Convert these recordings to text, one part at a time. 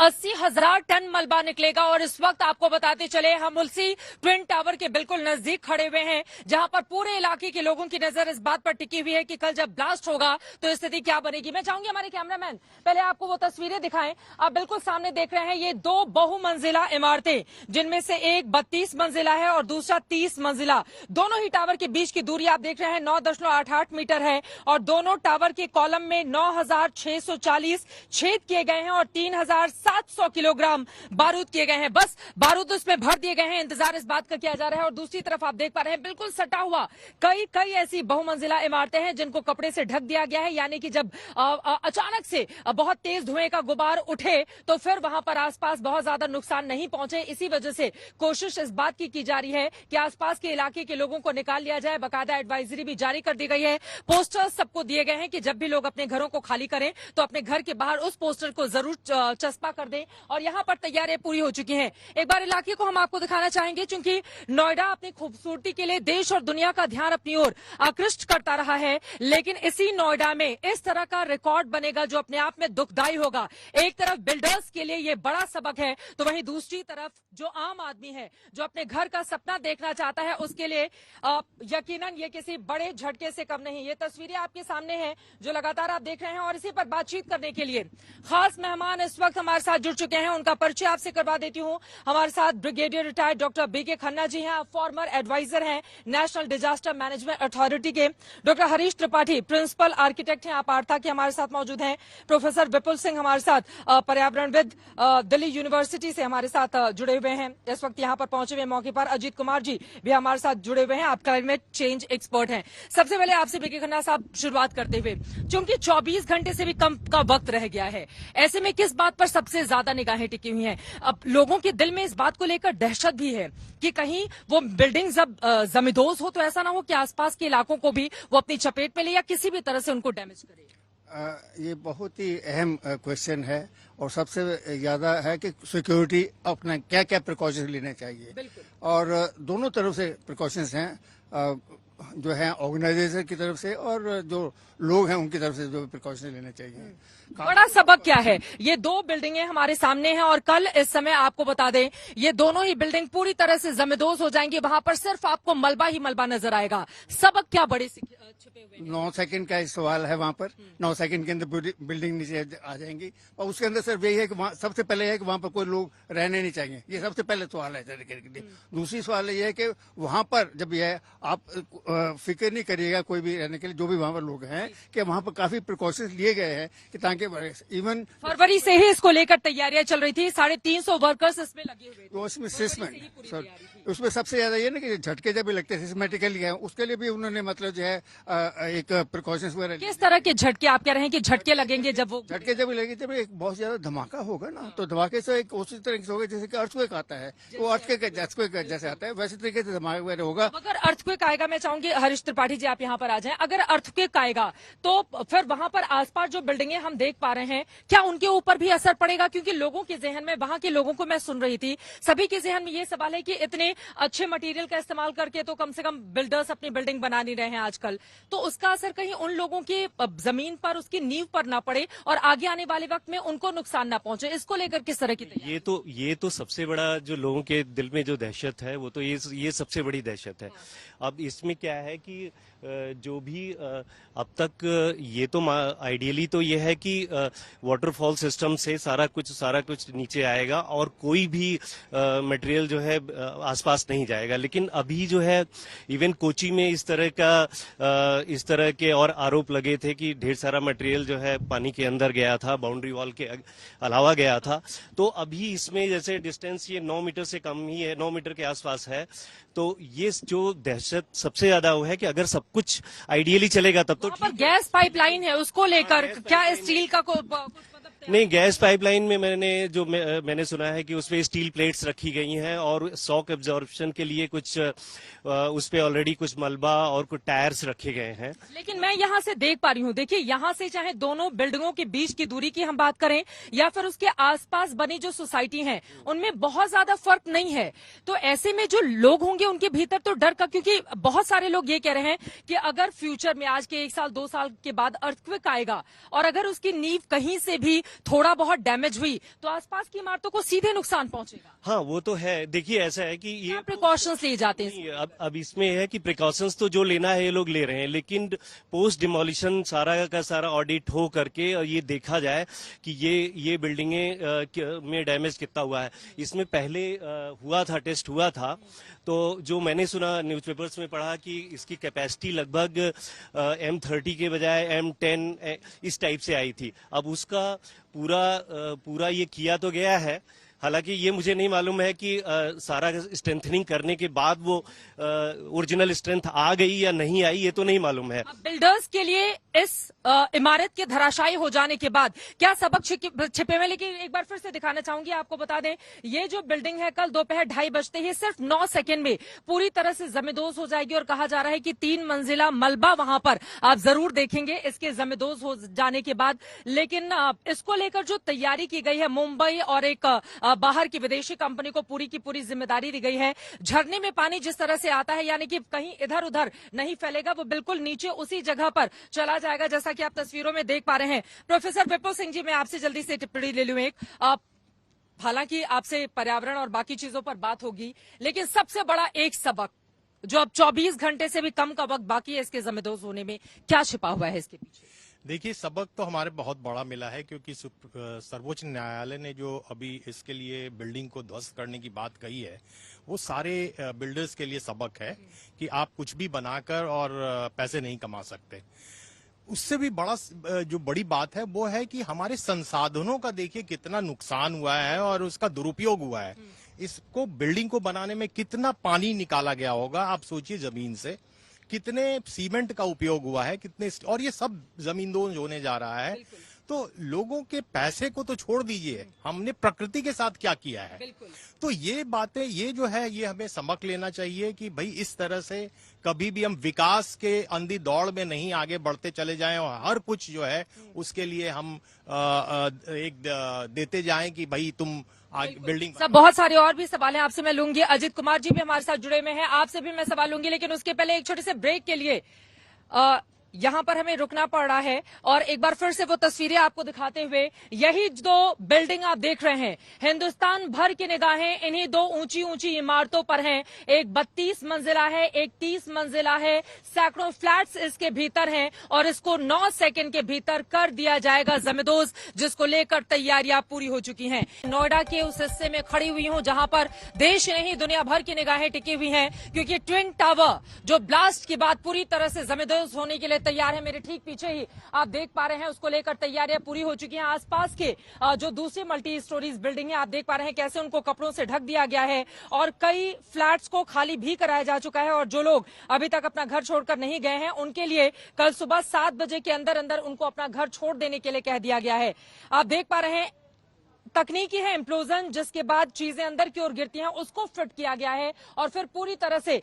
80,000 ton मलबा निकलेगा। और इस वक्त आपको बताते चले हम उसी ट्विन टावर के बिल्कुल नजदीक खड़े हुए हैं, जहां पर पूरे इलाके के लोगों की नजर इस बात पर टिकी हुई है कि कल जब ब्लास्ट होगा तो स्थिति क्या बनेगी। मैं चाहूंगी हमारे कैमरामैन पहले आपको वो तस्वीरें दिखाएं। आप बिल्कुल सामने देख रहे हैं ये दो बहुमंजिला इमारतें, जिनमें से एक 32 मंजिला है और दूसरा 30 मंजिला। दोनों ही टावर के बीच की दूरी आप देख रहे हैं 9.88 मीटर है और दोनों टावर के कॉलम में 9,640 छेद किए गए हैं और 3,700 किलोग्राम बारूद किए गए हैं। बस बारूद उसमें भर दिए गए हैं, इंतजार इस बात का किया जा रहा है। और दूसरी तरफ आप देख पा रहे हैं बिल्कुल सटा हुआ कई ऐसी बहुमंजिला इमारतें हैं जिनको कपड़े से ढक दिया गया है, यानी कि जब अचानक से बहुत तेज धुएं का गुबार उठे तो फिर वहां पर आसपास बहुत ज्यादा नुकसान नहीं पहुंचे। इसी वजह से कोशिश इस बात की जा रही है कि आसपास के इलाके के लोगों को निकाल लिया जाए। बाकायदा एडवाइजरी भी जारी कर दी गई है, पोस्टर्स सबको दिए गए हैं कि जब भी लोग अपने घरों को खाली करें तो अपने घर के बाहर उस पोस्टर को जरूर चस्पा कर दें। और यहां पर तैयारियां पूरी हो चुकी हैं। एक बार इलाके को हम आपको दिखाना चाहेंगे, क्योंकि नोएडा अपनी खूबसूरती के लिए देश और दुनिया का ध्यान अपनी ओर आकृष्ट करता रहा है, लेकिन इसी नोएडा में इस तरह का रिकॉर्ड बनेगा जो अपने आप में दुखदाई होगा। एक तरफ बिल्डर्स के लिए ये बड़ा सबक है, तो वहीं दूसरी तरफ जो आम आदमी है जो अपने घर का सपना देखना चाहता है उसके लिए यकीनन ये किसी बड़े झटके से कम नहीं। ये तस्वीरें आपके सामने हैं जो लगातार आप देख रहे हैं और इसी पर बातचीत करने के लिए खास मेहमान इस वक्त हमारे साथ जुड़ चुके हैं। उनका परिचय आपसे करवा देती हूं। हमारे साथ brigadier retired doctor B K Khanna ji हैं, फॉर्मर एडवाइजर हैं नेशनल डिजास्टर मैनेजमेंट अथॉरिटी के। Doctor Harish Tripathi principal architect हैं, आप आर्था के हमारे साथ मौजूद हैं। प्रोफेसर विपुल सिंह हमारे साथ पर्यावरणविद दिल्ली यूनिवर्सिटी से हमारे साथ जुड़े हुए हैं, इस वक्त यहाँ पर पहुंचे हुए मौके पर। अजीत कुमार जी भी हमारे साथ जुड़े हुए हैं, आप क्लाइमेट चेंज एक्सपर्ट हैं। सबसे पहले आपसे बीके खन्ना साहब शुरुआत करते हुए, क्योंकि 24 घंटे से भी कम का वक्त रह गया है, ऐसे में किस बात पर सबसे ज्यादा निगाहें टिकी हुई हैं? अब लोगों के दिल में इस बात को लेकर दहशत भी है कि कहीं वो बिल्डिंग जब जमींदोज हो तो ऐसा ना हो कि आसपास के इलाकों को भी वो अपनी चपेट में ले या किसी भी तरह से उनको डैमेज करे। ये बहुत ही अहम क्वेश्चन है और सबसे ज्यादा है कि सिक्योरिटी अपना क्या क्या प्रिकॉशंस लेने चाहिए। और दोनों तरफ से प्रिकॉशंस हैं, जो है ऑर्गेनाइजेशन की तरफ से और जो लोग हैं उनकी तरफ से जो प्रिकॉशन लेने चाहिए। बड़ा सबक क्या है? ये दो बिल्डिंगें हमारे सामने हैं और कल इस समय आपको बता दें ये दोनों ही बिल्डिंग पूरी तरह से जमींदोज हो जाएंगी, वहां पर सिर्फ आपको मलबा ही मलबा नजर आएगा। सबक क्या बड़े छिपे हुए? 9 सेकंड का सवाल है, वहां पर 9 सेकंड के अंदर बिल्डिंग नीचे आ जाएंगी और उसके अंदर सिर्फ यही है कि सबसे पहले है कि वहां पर कोई लोग रहने नहीं चाहिए। ये सबसे पहले सवाल है तरीके के लिए। दूसरी सवाल ये है कि वहां पर जब ये आप फिक्र नहीं करिएगा कोई भी रहने के लिए, जो भी वहां पर लोग हैं, कि वहां पर काफी प्रिकॉशंस लिए गए हैं कि ताकि इवन फरवरी से ही इसको लेकर तैयारियां चल रही थी, 350 वर्कर्स इसमें लगे हुए थे। तो उसमें सबसे ज्यादा ये ना कि झटके जब भी लगते हैं सिस्टमेटिकली है, उसके लिए भी उन्होंने मतलब जो है एक प्रिकॉशंस वगैरह। किस तरह के झटके आप कह रहे हैं कि झटके लगेंगे? जब वो झटके जब लगेंगे जब एक बहुत ज्यादा धमाका होगा ना, तो धमाके से एक उसी तरीके से होगा जैसे कि अर्थक्वेक आता है, वो अर्थक्वेक जैसे आता है वैसे तरीके से धमाका वगैरह होगा। अगर अर्थक्वेक आएगा, मैं चाहूंगी हरीश त्रिपाठी जी आप यहाँ पर आ जाएं, अगर अर्थक्वेक आएगा तो फिर वहां पर आसपास जो बिल्डिंगें हम देख पा रहे हैं क्या उनके ऊपर भी असर पड़ेगा? क्योंकि लोगों के जहन में, वहां के लोगों को मैं सुन रही थी, सभी के जहन में ये सवाल है कि इतने अच्छे मटेरियल का इस्तेमाल करके तो कम से कम बिल्डर्स अपनी बिल्डिंग बना नहीं रहे हैं आजकल, तो उसका असर कहीं उन लोगों की जमीन पर, उसकी नींव पर ना पड़े और आगे आने वाले वक्त में उनको नुकसान ना पहुंचे। इसको लेकर किस तरह की तैयारी? ये तो सबसे बड़ा जो लोगों के दिल में जो दहशत है वो तो ये सबसे बड़ी दहशत है। अब इसमें क्या है कि जो भी अब तक ये तो आइडियली तो ये है कि वाटरफॉल सिस्टम से सारा कुछ नीचे आएगा और कोई भी मटेरियल जो है आसपास नहीं जाएगा। लेकिन अभी जो है इवन कोची में इस तरह के और आरोप लगे थे कि ढेर सारा मटेरियल जो है पानी के अंदर गया था, बाउंड्री वॉल के अलावा गया था। तो अभी इसमें जैसे डिस्टेंस ये 9 मीटर से कम ही है, 9 मीटर के आसपास है। तो ये जो दहशत सबसे ज्यादा वो है कि अगर सब कुछ आइडियली चलेगा तब तो गैस पाइपलाइन है, उसको लेकर क्या स्टील का नहीं, गैस पाइपलाइन में मैंने सुना है कि उसपे स्टील प्लेट्स रखी गई हैं और शॉक एब्जॉर्प्शन के लिए कुछ उसपे ऑलरेडी कुछ मलबा और कुछ टायर्स रखे गए हैं। लेकिन मैं यहाँ से देख पा रही हूँ, देखिए यहाँ से चाहे दोनों बिल्डिंगों के बीच की दूरी की हम बात करें या फिर उसके आसपास बनी जो सोसाइटी है उनमें बहुत ज्यादा फर्क नहीं है। तो ऐसे में जो लोग होंगे उनके भीतर तो डर का, क्योंकि बहुत सारे लोग ये कह रहे हैं कि अगर फ्यूचर में आज के 1 साल 2 साल के बाद अर्थक्वेक आएगा और अगर उसकी नींव कहीं से भी थोड़ा बहुत डैमेज हुई तो आसपास की इमारतों को सीधे नुकसान पहुंचेगा। हाँ, वो तो है। देखिए, ऐसा है कि ये प्रिकॉशंस लिए जाते हैं। नहीं, अब इसमें है कि प्रिकॉशंस तो जो लेना है ये लोग ले रहे हैं, लेकिन पोस्ट डिमोलिशन सारा का सारा ऑडिट हो करके और ये देखा जाए कि ये बिल्डिंगें में डैमेज कितना हुआ है। इसमें पहले हुआ था, टेस्ट हुआ था, तो जो मैंने सुना न्यूज़पेपर्स में पढ़ा कि इसकी कैपेसिटी लगभग M30 के बजाय M10 इस टाइप से आई थी। अब उसका पूरा ये किया तो गया है, हालांकि ये मुझे नहीं मालूम है कि सारा स्ट्रेंथनिंग करने के बाद वो ओरिजिनल स्ट्रेंथ आ गई या नहीं आई, ये तो नहीं मालूम है। बिल्डर्स के लिए इस इमारत के धराशायी हो जाने के बाद क्या सबक छिपे हुए, लेकिन एक बार फिर से दिखाना चाहूंगी, आपको बता दें ये जो बिल्डिंग है कल दोपहर 2:30 बजते ही सिर्फ 9 सेकंड में पूरी तरह से जमींदोज हो जाएगी और कहा जा रहा है कि 3 मंजिला मलबा वहां पर आप जरूर देखेंगे इसके जमींदोज हो जाने के बाद। लेकिन इसको लेकर जो तैयारी की गई है, मुंबई और एक बाहर की विदेशी कंपनी को पूरी की पूरी जिम्मेदारी दी गई है। झरने में पानी जिस तरह से आता है, यानी कि कहीं इधर उधर नहीं फैलेगा, वो बिल्कुल नीचे उसी जगह पर चला जाएगा, जैसा कि आप तस्वीरों में देख पा रहे हैं। प्रोफेसर विपुल सिंह जी, मैं आपसे जल्दी से टिप्पणी ले लूं एक। हालांकि आपसे पर्यावरण और बाकी चीजों पर बात होगी, लेकिन सबसे बड़ा एक सबक जो अब 24 घंटे से भी कम का वक्त बाकी है इसके जमींदोज होने में, क्या छिपा हुआ है इसके पीछे? देखिए, सबक तो हमारे बहुत बड़ा मिला है, क्योंकि सर्वोच्च न्यायालय ने जो अभी इसके लिए बिल्डिंग को ध्वस्त करने की बात कही है, वो सारे बिल्डर्स के लिए सबक है कि आप कुछ भी बनाकर और पैसे नहीं कमा सकते। उससे भी बड़ा जो बड़ी बात है वो है कि हमारे संसाधनों का देखिए कितना नुकसान हुआ है और उसका दुरुपयोग हुआ है। इसको बिल्डिंग को बनाने में कितना पानी निकाला गया होगा, आप सोचिए, जमीन से कितने सीमेंट का उपयोग हुआ है, कितने, और ये सब जमींदोज होने जा रहा है। तो लोगों के पैसे को तो छोड़ दीजिए, हमने प्रकृति के साथ क्या किया है। तो ये बातें, ये जो है, ये हमें सबक लेना चाहिए कि भाई इस तरह से कभी भी हम विकास के अंधी दौड़ में नहीं आगे बढ़ते चले जाएं और हर कुछ जो है उसके लिए हम एक देते जाएं कि भाई तुम बिल्डिंग। सब बहुत सारे और भी सवाल हैं आपसे मैं लूंगी। अजित कुमार जी भी हमारे साथ जुड़े हुए हैं, आपसे भी मैं सवाल लूंगी, लेकिन उसके पहले एक छोटे से ब्रेक के लिए यहां पर हमें रुकना पड़ रहा है और एक बार फिर से वो तस्वीरें आपको दिखाते हुए, यही जो बिल्डिंग आप देख रहे हैं, हिंदुस्तान भर की निगाहें इन्हीं दो ऊंची ऊंची इमारतों पर हैं। एक 32 मंजिला है, एक 30 मंजिला है, सैकड़ों फ्लैट्स इसके भीतर हैं और इसको 9 सेकंड के भीतर कर दिया जाएगा जमींदोज, जिसको लेकर तैयारियां पूरी हो चुकी हैं। नोएडा के उस हिस्से में खड़ी हुई हूं जहां पर देश नहीं दुनिया भर की निगाहें टिकी हुई हैं, क्योंकि ट्विन टावर जो ब्लास्ट के बाद पूरी तरह से जमींदोज होने के लिए तैयार है, मेरे ठीक पीछे ही आप देख पा रहे हैं, उसको लेकर तैयारियां पूरी हो चुकी हैं। आसपास के जो दूसरी मल्टी स्टोरीज बिल्डिंग है, आप देख पा रहे हैं कैसे उनको कपड़ों से ढक दिया गया है और कई फ्लैट्स को खाली भी कराया जा चुका है और जो लोग अभी तक अपना घर छोड़कर नहीं गए हैं उनके लिए कल सुबह 7 बजे के अंदर अंदर उनको अपना घर छोड़ देने के लिए कह दिया गया है। आप देख पा रहे हैं तकनीकी है इम्प्लोजन, जिसके बाद चीजें अंदर की ओर गिरती हैं, उसको फिट किया गया है और फिर पूरी तरह से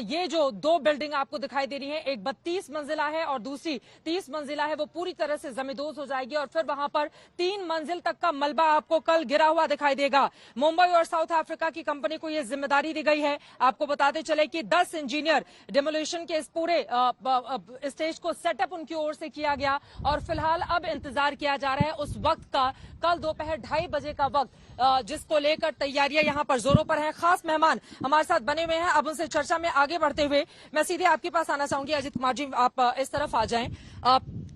ये जो दो बिल्डिंग आपको दिखाई दे रही है, एक 32 मंजिला है और दूसरी 30 मंजिला है, वो पूरी तरह से जमींदोज हो जाएगी और फिर वहां पर 3 मंजिल तक का मलबा आपको कल गिरा हुआ दिखाई देगा। मुंबई और साउथ अफ्रीका की कंपनी को यह जिम्मेदारी दी गई है। आपको बताते चले कि 10 इंजीनियर डिमोलिशन के इस पूरे स्टेज को सेटअप उनकी ओर से किया गया और फिलहाल अब इंतजार किया जा रहा है उस वक्त का, कल दोपहर 2:30 बजे का वक्त, जिसको लेकर तैयारियां यहां पर जोरों पर हैं। खास मेहमान हमारे साथ बने हुए हैं, अब उनसे चर्चा में आगे बढ़ते हुए मैं सीधे आपके पास आना चाहूंगी। अजित कुमार जी, आप इस तरफ आ जाएं।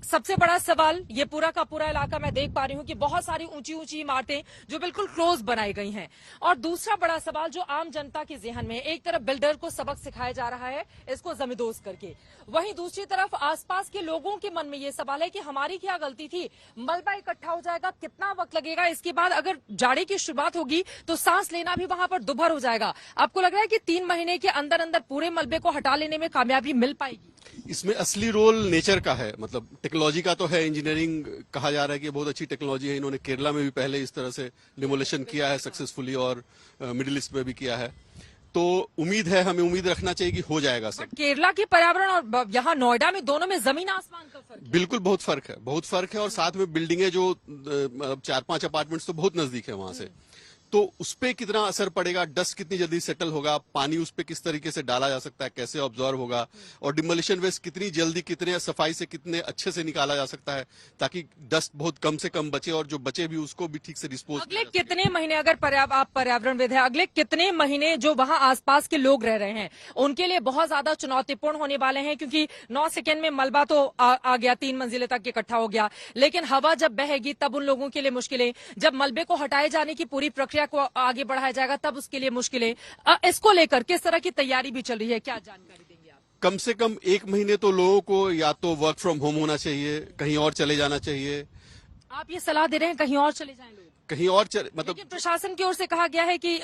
सबसे बड़ा सवाल, ये पूरा का पूरा इलाका मैं देख पा रही हूं कि बहुत सारी ऊंची ऊंची इमारतें जो बिल्कुल क्लोज बनाई गई हैं, और दूसरा बड़ा सवाल जो आम जनता के जेहन में, एक तरफ बिल्डर को सबक सिखाया जा रहा है इसको जमींदोज करके, वहीं दूसरी तरफ आसपास के लोगों के मन में ये सवाल है कि हमारी क्या गलती थी, मलबा इकट्ठा हो जाएगा, कितना वक्त लगेगा, इसके बाद अगर जाड़े की शुरुआत होगी तो सांस लेना भी वहां पर दुभर हो जाएगा। आपको लग रहा है कि 3 महीने के अंदर अंदर पूरे मलबे को हटा लेने में कामयाबी मिल पाएगी? इसमें असली रोल नेचर का है, मतलब टेक्नोलॉजी का तो है। इंजीनियरिंग कहा जा रहा है कि बहुत अच्छी टेक्नोलॉजी है, इन्होंने केरला में भी पहले इस तरह से डिमोलिशन किया है सक्सेसफुली और मिडिल ईस्ट में भी किया है, तो उम्मीद है, हमें उम्मीद रखना चाहिए कि हो जाएगा सब। केरला की पर्यावरण और यहाँ नोएडा में, दोनों में जमीन आसमान का फर्क है। बिल्कुल बहुत फर्क है, बहुत फर्क है, और साथ में बिल्डिंगें जो 4-5 अपार्टमेंट्स तो बहुत नजदीक है वहां से, तो उस पे कितना असर पड़ेगा, डस्ट कितनी जल्दी सेटल होगा, पानी उस पे किस तरीके से डाला जा सकता है, कैसे ऑब्जॉर्व होगा, और डिमोलिशन वेस्ट कितनी जल्दी, कितने सफाई से, कितने अच्छे से निकाला जा सकता है ताकि डस्ट बहुत कम से कम बचे और जो बचे भी उसको भी ठीक से डिस्पोज। अगले कितने महीने, अगर आप पर्यावरणविद हैं, अगले कितने महीने जो वहां आसपास के लोग रह रहे हैं उनके लिए बहुत ज्यादा चुनौतीपूर्ण होने वाले हैं? क्योंकि 9 सेकंड में मलबा तो आ गया, 3 मंजिले तक इकट्ठा हो गया, लेकिन हवा जब बहेगी तब उन लोगों के लिए मुश्किलें, जब मलबे को हटाए जाने की पूरी प्रक्रिया को आगे बढ़ाया जाएगा तब उसके लिए मुश्किलें। इसको लेकर किस तरह की तैयारी भी चल रही है, क्या जानकारी देंगे आप? कम से कम 1 महीने तो लोगों को या तो वर्क फ्रॉम होम होना चाहिए, कहीं और चले जाना चाहिए। आप ये सलाह दे रहे हैं कहीं और चले जाएं लोग? कहीं और मतलब लेकिन प्रशासन की ओर से कहा गया है कि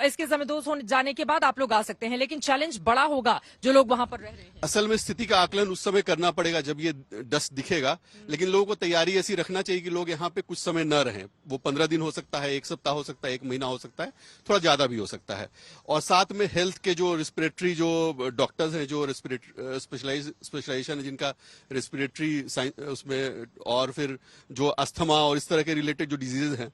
इसके जमींदोज होने जाने के बाद आप लोग आ सकते हैं, लेकिन चैलेंज बड़ा होगा जो लोग वहां पर रह रहे हैं। असल में स्थिति का आकलन उस समय करना पड़ेगा जब ये डस्ट दिखेगा, लेकिन लोगों को तैयारी ऐसी रखना चाहिए कि लोग यहाँ पे कुछ समय न रहें। वो 15 दिन हो सकता है, 1 सप्ताह हो सकता है, 1 महीना हो सकता है, थोड़ा ज्यादा भी हो सकता है। और साथ में हेल्थ के जो रिस्पिरेटरी जो डॉक्टर्स हैं, जो स्पेशलाइजेशन है जिनका रिस्पिरेटरी उसमें, और फिर जो अस्थमा और इस तरह के रिलेटेड जो डिजीजेज हैं,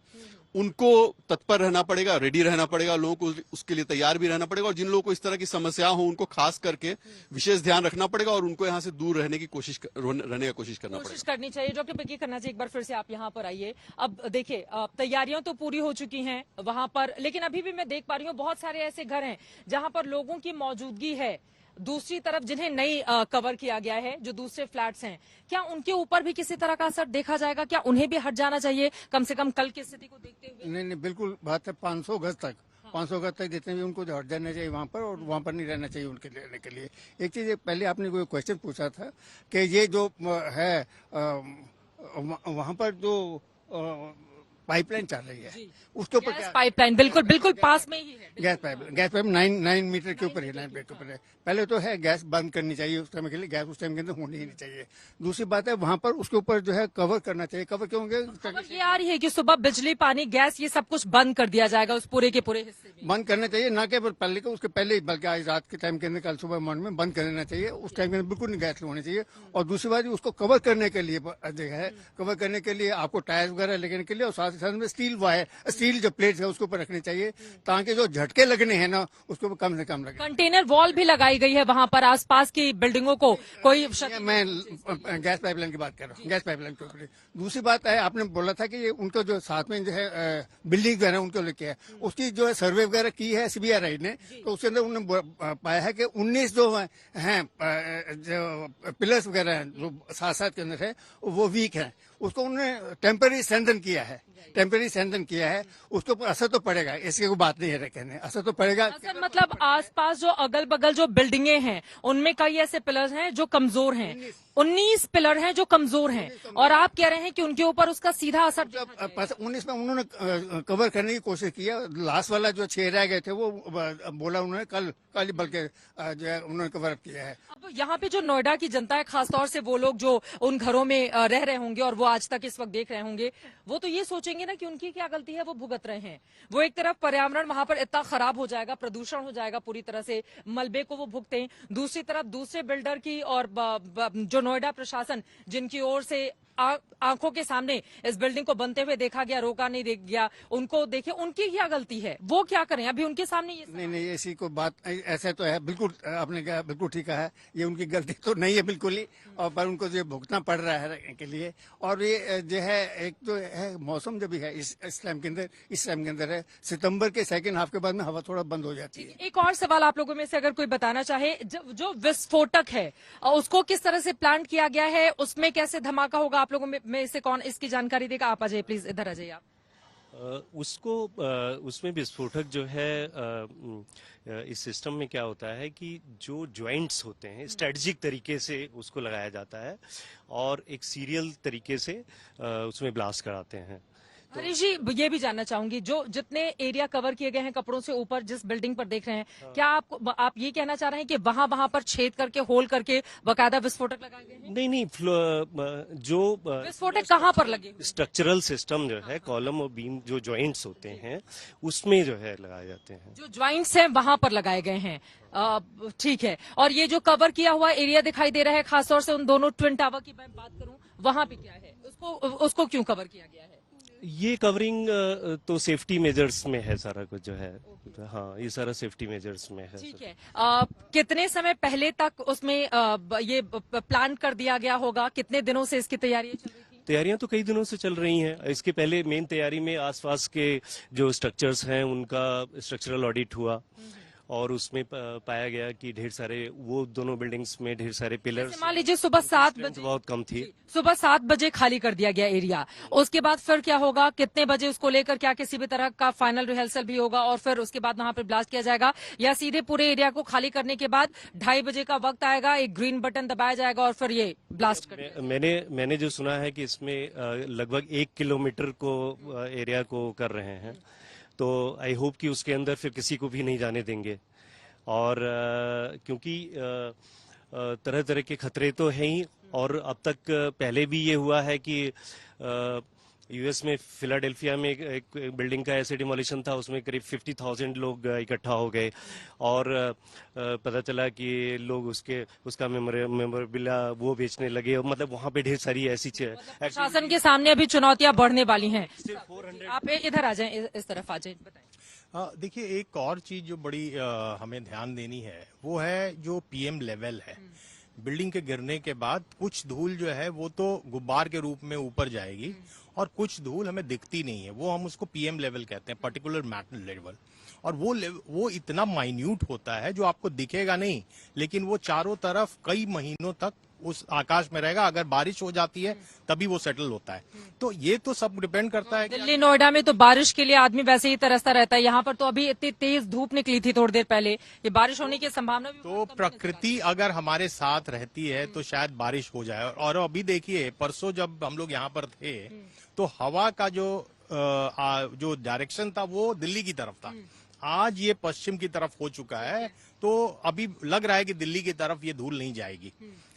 उनको तत्पर रहना पड़ेगा, रेडी रहना पड़ेगा, लोगों को उसके लिए तैयार भी रहना पड़ेगा। और जिन लोगों को इस तरह की समस्या हो उनको खास करके विशेष ध्यान रखना पड़ेगा और उनको यहाँ से दूर रहने की कोशिश करनी करनी चाहिए। डॉक्टर पिकी खन्ना जी, एक बार फिर से आप यहाँ पर आइए। अब देखिए, तैयारियां तो पूरी हो चुकी हैं वहां पर, लेकिन अभी भी मैं देख पा रही हूँ बहुत सारे ऐसे घर हैं जहां पर लोगों की मौजूदगी है, दूसरी तरफ जिन्हें नहीं कवर किया गया है, जो दूसरे फ्लैट्स हैं, क्या उनके ऊपर भी किसी तरह का असर देखा जाएगा? क्या उन्हें भी हट जाना चाहिए कम से कम कल की स्थिति को देखते हुए? नहीं, बिल्कुल बात है। 500 गज तक, 500 गज तक जितने भी उनको हट जाना चाहिए वहाँ पर, और वहाँ पर नहीं रहना चाहिए उनके रहने के लिए। एक चीज, पहले आपने कोई क्वेश्चन पूछा था कि ये जो है वहाँ पर जो पाइपलाइन चल रही है उसके ऊपर क्या? पाइपलाइन बिल्कुल पास में ही है। गैस पाइप 9 मीटर के ऊपर है, 9 मीटर के ऊपर है। पहले तो है गैस बंद करनी चाहिए उस टाइम के लिए, गैस उस टाइम के अंदर होनी ही नहीं चाहिए। दूसरी बात है वहाँ पर उसके ऊपर जो है कवर करना चाहिए। कवर क्यों? ये आ रही है कि सुबह बिजली, पानी, गैस, ये सब कुछ बंद कर दिया जाएगा उस पूरे के पूरे हिस्से में। बंद करना चाहिए, ना केवल पहले को, उसके पहले ही, बल्कि आज रात के टाइम के अंदर, कल सुबह मॉर्निंग में बंद कर देना चाहिए। उस टाइम के अंदर बिल्कुल नहीं गैस होनी चाहिए। और दूसरी बात, उसको कवर करने के लिए जो है, कवर करने के लिए आपको टायर्स वगैरह लगने के लिए, और साथ ही साथ में स्टील जो प्लेट्स है उसके ऊपर रखनी चाहिए, ताकि जो झटके लगने हैं ना उसको कम से कम लगे। कंटेनर वॉल भी लगाई गई है वहां पर, आसपास की बिल्डिंगों को कोई मैं गैस पाइपलाइन की बात कर रहा हूँ, गैस पाइपलाइन के ऊपर। दूसरी बात है, आपने बोला था कि ये उनको जो साथ में जो है बिल्डिंग वगैरह उनको लेके है, उसकी जो है सर्वे वगैरह की है CBRI ने, तो उसके अंदर उन्होंने पाया है कि 19 जो हैं जो पिलर्स वगैरह हैं जो साथ के अंदर है वो वीक है। उसको उन्होंने टेम्पररी स्ट्रेंथन किया है। उसके ऊपर असर तो पड़ेगा, ऐसी कोई बात नहीं है कहने, असर तो पड़ेगा। असर मतलब आसपास जो अगल बगल जो बिल्डिंगें हैं उनमें कई ऐसे पिलर्स हैं जो कमजोर हैं, 19 पिलर हैं जो कमजोर हैं, और आप कह रहे हैं कि उनके ऊपर उसका सीधा असर। 19 में उन्होंने कवर करने की कोशिश की है। लास्ट वाला जो 6 रह गए थे वो बोला उन्होंने कल बल्कि जो है उन्होंने कवर अप किया है। अब यहाँ पे जो नोएडा की जनता है, खासतौर से वो लोग जो उन घरों में रह रहे होंगे और वो आज तक इस वक्त देख रहे होंगे, वो तो ये सोचेंगे ना कि उनकी क्या गलती है, वो भुगत रहे हैं। वो एक तरफ पर्यावरण वहां पर इतना खराब हो जाएगा, प्रदूषण हो जाएगा पूरी तरह से, मलबे को वो भुगते हैं। दूसरी तरफ दूसरे बिल्डर की और जो नोएडा प्रशासन, जिनकी ओर से आंखों के सामने इस बिल्डिंग को बनते हुए देखा गया, रोका नहीं देख गया, उनको देखे, उनकी क्या गलती है? वो क्या करें अभी उनके सामने? ये नहीं, ऐसी कोई बात, ऐसा तो है, बिल्कुल आपने कहा, बिल्कुल ठीक है, ये उनकी गलती तो नहीं है बिल्कुल ही, और पर उनको जो भुगतना पड़ रहा है के लिए। और ये जो है एक तो है मौसम जो भी है इस टाइम के अंदर है, सितंबर के सेकंड हाफ के बाद में हवा थोड़ा बंद हो जाती है। एक और सवाल आप लोगों में से अगर कोई बताना चाहे, जो विस्फोटक है उसको किस तरह से प्लान किया गया है, उसमें कैसे धमाका होगा, आप लोगों में से कौन इसकी जानकारी देगा? आप आ जाइए प्लीज, इधर आ जाइए आप। उसमें विस्फोटक जो है इस सिस्टम में क्या होता है कि जो जॉइंट्स होते हैं स्ट्रेटजिक तरीके से उसको लगाया जाता है और एक सीरियल तरीके से उसमें ब्लास्ट कराते हैं। हरीश जी, ये भी जानना चाहूंगी, जो जितने एरिया कवर किए गए हैं कपड़ों से ऊपर, जिस बिल्डिंग पर देख रहे हैं, क्या आप ये कहना चाह रहे हैं कि वहां पर छेद करके, होल करके बाकायदा विस्फोटक लगाए गए हैं? नहीं, जो विस्फोटक कहाँ पर लगे? स्ट्रक्चरल सिस्टम जो है, कॉलम और बीम जो जॉइंट्स होते हैं उसमें जो है लगाए जाते हैं। जो जॉइंट्स हैं वहां पर लगाए गए हैं, ठीक है। और ये जो कवर किया हुआ एरिया दिखाई दे रहा है, खासतौर से उन दोनों ट्विन टावर की मैं बात करूं, वहां पे क्या है, उसको क्यों कवर किया गया है? ये कवरिंग तो सेफ्टी मेजर्स में है सारा कुछ जो है। हाँ, ये सारा सेफ्टी मेजर्स में है। ठीक है। कितने समय पहले तक उसमें ये प्लान कर दिया गया होगा? कितने दिनों से इसकी तैयारियां चल रही थी? तैयारियां तो कई दिनों से चल रही हैं। इसके पहले मेन तैयारी में आसपास के जो स्ट्रक्चर्स हैं उनका स्ट्रक्चरल ऑडिट हुआ और उसमें पाया गया कि ढेर सारे वो दोनों बिल्डिंग्स में ढेर सारे पिलर्स, जैसे मान लीजिए सुबह 7 बजे बहुत कम थी। सुबह 7 बजे खाली कर दिया गया एरिया, उसके बाद फिर क्या होगा? कितने बजे उसको लेकर क्या किसी भी तरह का फाइनल रिहर्सल भी होगा और फिर उसके बाद वहां पर ब्लास्ट किया जाएगा, या सीधे पूरे एरिया को खाली करने के बाद 2:30 बजे का वक्त आएगा, एक ग्रीन बटन दबाया जाएगा और फिर ये ब्लास्ट कर मैंने जो सुना है कि इसमें लगभग 1 किलोमीटर को एरिया को कर रहे हैं, तो आई होप कि उसके अंदर फिर किसी को भी नहीं जाने देंगे। और क्योंकि तरह तरह के खतरे तो हैं ही, और अब तक पहले भी ये हुआ है कि यूएस में फिलाडेल्फिया में एक बिल्डिंग का ऐसे डिमोलिशन था, उसमें करीब 50,000 लोग इकट्ठा हो गए और पता चला कि लोग उसका मेमोरेबिलिया वो बेचने लगे। मतलब वहां पे ढेर सारी ऐसी प्रशासन के सामने अभी चुनौतियां बढ़ने वाली हैं। आप इधर आ जाएं, इस तरफ आ जाएं, बताएं। देखिए, एक और चीज जो बड़ी हमें ध्यान देनी है वो है जो पीएम लेवल है। बिल्डिंग के गिरने के बाद कुछ धूल जो है वो तो गुब्बार के रूप में ऊपर जाएगी और कुछ धूल हमें दिखती नहीं है, वो हम उसको पीएम लेवल कहते हैं, पर्टिकुलर मैटर लेवल। और वो इतना माइन्यूट होता है जो आपको दिखेगा नहीं, लेकिन वो चारों तरफ कई महीनों तक उस आकाश में रहेगा। अगर बारिश हो जाती है तभी वो सेटल होता है। तो ये तो सब डिपेंड करता है। दिल्ली नोएडा में तो बारिश के लिए आदमी वैसे ही तरसता रहता है, यहाँ पर तो अभी इतनी तेज धूप निकली थी थोड़ी देर पहले, ये बारिश होने की संभावना भी तो प्रकृति अगर हमारे साथ रहती है तो शायद बारिश हो जाए। और अभी देखिए, परसों जब हम लोग यहाँ पर थे तो हवा का जो डायरेक्शन था वो दिल्ली की तरफ था, आज ये पश्चिम की तरफ हो चुका है। तो अभी लग रहा है कि दिल्ली की तरफ ये धूल नहीं जाएगी,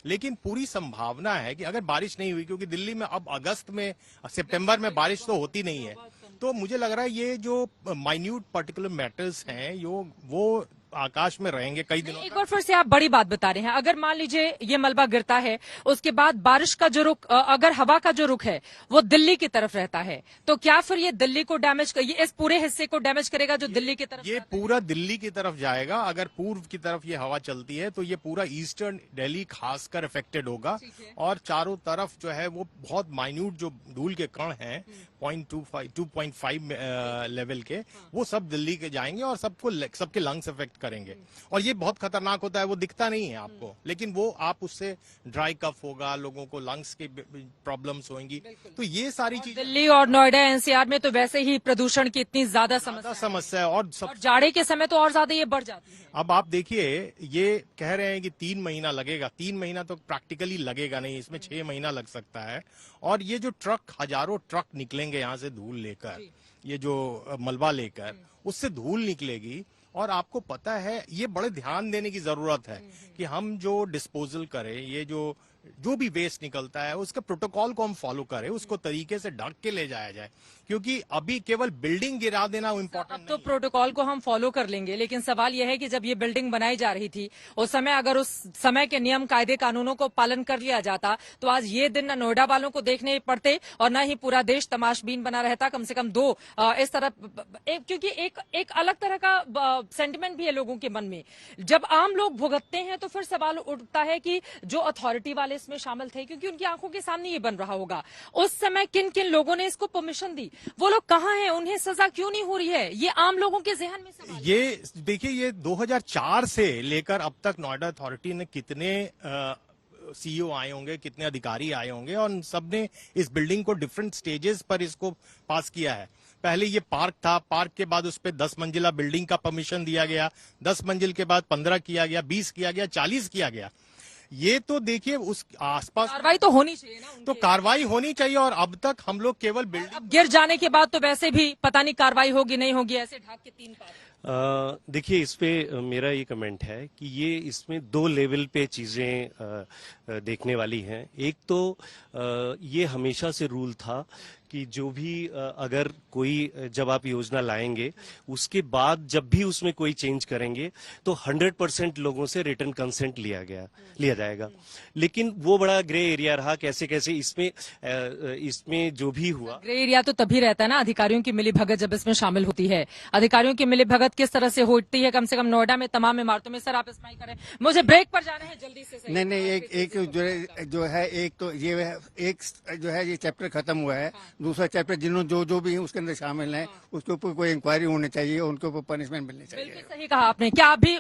लेकिन पूरी संभावना है कि अगर बारिश नहीं हुई, क्योंकि दिल्ली में अब अगस्त में सितंबर में बारिश तो होती नहीं है, तो मुझे लग रहा है ये जो माइन्यूट पर्टिकुलर मैटर्स हैं वो आकाश में रहेंगे कई दिनों। एक बार फिर से आप बड़ी बात बता रहे हैं, अगर मान लीजिए ये मलबा गिरता है, उसके बाद बारिश का जो रुख, अगर हवा का जो रुख है वो दिल्ली की तरफ रहता है, तो क्या फिर ये दिल्ली को डैमेज, ये इस पूरे हिस्से को डैमेज करेगा जो दिल्ली की तरफ? ये पूरा दिल्ली की तरफ जाएगा। अगर पूर्व की तरफ ये हवा चलती है तो ये पूरा ईस्टर्न दिल्ली खासकर अफेक्टेड होगा, और चारों तरफ जो है वो बहुत माइन्यूट जो धूल के कण हैं 2.5 लेवल के, वो सब दिल्ली के जाएंगे और सबके लंग्स अफेक्ट करेंगे। और ये बहुत खतरनाक होता है, वो दिखता नहीं है आपको, लेकिन वो आप उससे ड्राई कफ होगा, लोगों को लंग्स की प्रॉब्लम्स होंगी। तो ये सारी चीजें दिल्ली और नोएडा एनसीआर में तो वैसे ही प्रदूषण की इतनी ज्यादा समस्या है, और जाड़े के समय तो और ज्यादा ये बढ़ जाती है। अब आप देखिए, ये कह रहे हैं कि 3 महीना लगेगा, 3 महीना तो प्रैक्टिकली लगेगा नहीं, इसमें 6 महीना लग सकता है। और ये जो हजारों ट्रक निकलेंगे यहाँ से धूल लेकर, ये जो मलबा लेकर, उससे धूल निकलेगी। और आपको पता है, ये बड़े ध्यान देने की जरूरत है कि हम जो डिस्पोजल करें, ये जो भी वेस्ट निकलता है उसके प्रोटोकॉल को हम फॉलो करें, उसको तरीके से ढक के ले जाया जाए, क्योंकि अभी केवल बिल्डिंग गिरा देना इम्पोर्टेंट तो प्रोटोकॉल को हम फॉलो कर लेंगे, लेकिन सवाल यह है कि जब ये बिल्डिंग बनाई जा रही थी उस समय अगर उस समय के नियम कायदे कानूनों को पालन कर लिया जाता तो आज ये दिन न नोएडा वालों को देखने पड़ते और न ही पूरा देश तमाशबीन बना रहता। कम से कम दो इस तरह क्योंकि एक अलग तरह का सेंटिमेंट भी है लोगों के मन में। जब आम लोग भुगतते हैं तो फिर सवाल उठता है कि जो अथॉरिटी वाले इसमें शामिल थे, क्योंकि उनकी आंखों के सामने ये बन रहा होगा, उस समय किन किन लोगों ने इसको परमिशन दी, वो लोग कहाँ हैं, उन्हें सजा क्यों नहीं हो रही है, ये आम लोगों के जहन में सवाल। ये देखिए, ये 2004 से लेकर अब तक नोएडा अथॉरिटी ने कितने सीईओ आए होंगे, कितने अधिकारी आए होंगे, और सबने इस बिल्डिंग को डिफरेंट स्टेजेस पर इसको पास किया है। पहले ये पार्क था, पार्क के बाद उस पर 10 मंजिला बिल्डिंग का परमिशन दिया गया, 10 मंजिल के बाद 15 किया गया, 20 किया गया, 40 किया गया। ये तो देखिए, उस आसपास कार्रवाई तो होनी चाहिए ना, तो कार्रवाई होनी चाहिए। और अब तक हम लोग केवल बिल्डिंग गिर जाने के बाद तो वैसे भी पता नहीं कार्रवाई होगी नहीं होगी, ऐसे ढाक के 3 पार। देखिए, इस पे मेरा ये कमेंट है कि ये इसमें 2 लेवल पे चीजें देखने वाली हैं। एक तो ये हमेशा से रूल था कि जो भी अगर कोई जब आप योजना लाएंगे उसके बाद जब भी उसमें कोई चेंज करेंगे तो 100% लोगों से रिटर्न कंसेंट लिया जाएगा। लेकिन वो बड़ा ग्रे एरिया रहा, कैसे कैसे इसमें जो भी हुआ। ग्रे एरिया तो तभी रहता है ना अधिकारियों की मिलीभगत जब इसमें शामिल होती है। अधिकारियों की मिलीभगत किस तरह से होती है कम से कम नोएडा में तमाम इमारतों में। सर आप स्माइल करें, मुझे ब्रेक पर जाना है जल्दी से। सही नहीं एक जो है एक तो ये एक जो है ये चैप्टर खत्म हुआ है। दूसरा चैप्टर जिन्होंने जो भी उसके अंदर शामिल हैं उसके ऊपर कोई इंक्वायरी होनी चाहिए, उनके ऊपर पनिशमेंट मिलनी चाहिए। बिल्कुल सही कहा आपने। क्या आप भी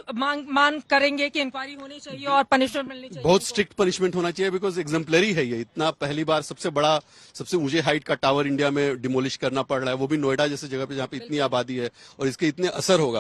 मांग करेंगे कि इंक्वायरी होनी चाहिए और पनिशमेंट मिलनी चाहिए? बहुत स्ट्रिक्ट पनिशमेंट होना चाहिए, बिकॉज एग्जाम्पलरी है ये। इतना पहली बार सबसे बड़ा सबसे ऊंचे हाइट का टावर इंडिया में डिमोलिश करना पड़ रहा है, वो भी नोएडा जैसे जगह पे जहाँ पे इतनी आबादी है और इसके इतने असर होगा।